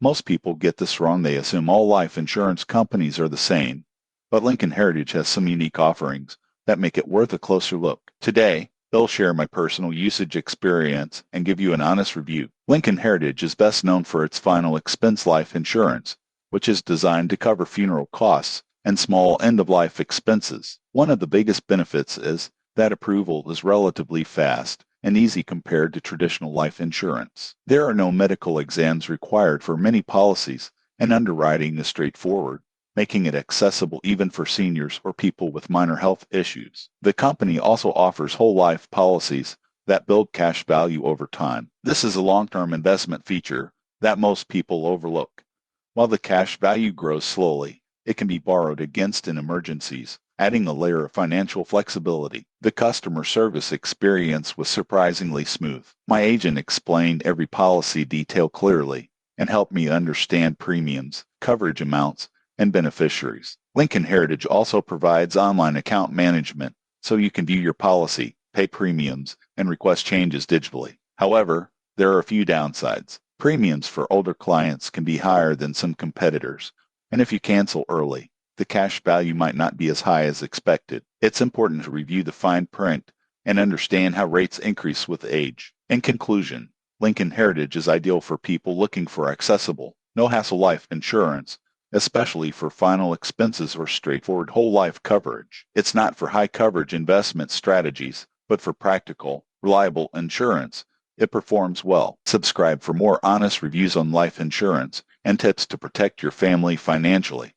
Most people get this wrong. They assume all life insurance companies are the same, but Lincoln Heritage has some unique offerings that make it worth a closer look. Today, I'll share my personal usage experience and give you an honest review. Lincoln Heritage is best known for its final expense life insurance, which is designed to cover funeral costs and small end-of-life expenses. One of the biggest benefits is that approval is relatively fast and easy compared to traditional life insurance. There are no medical exams required for many policies, and underwriting is straightforward, making it accessible even for seniors or people with minor health issues. The company also offers whole life policies that build cash value over time. This is a long-term investment feature that most people overlook. While the cash value grows slowly, it can be borrowed against in emergencies, adding a layer of financial flexibility. The customer service experience was surprisingly smooth. My agent explained every policy detail clearly and helped me understand premiums, coverage amounts, and beneficiaries. Lincoln Heritage also provides online account management, so you can view your policy, pay premiums, and request changes digitally. However, there are a few downsides. Premiums for older clients can be higher than some competitors, and if you cancel early, the cash value might not be as high as expected. It's important to review the fine print and understand how rates increase with age. In conclusion, Lincoln Heritage is ideal for people looking for accessible, no-hassle life insurance, especially for final expenses or straightforward whole life coverage. It's not for high coverage investment strategies, but for practical, reliable insurance. It performs well. Subscribe for more honest reviews on life insurance and tips to protect your family financially.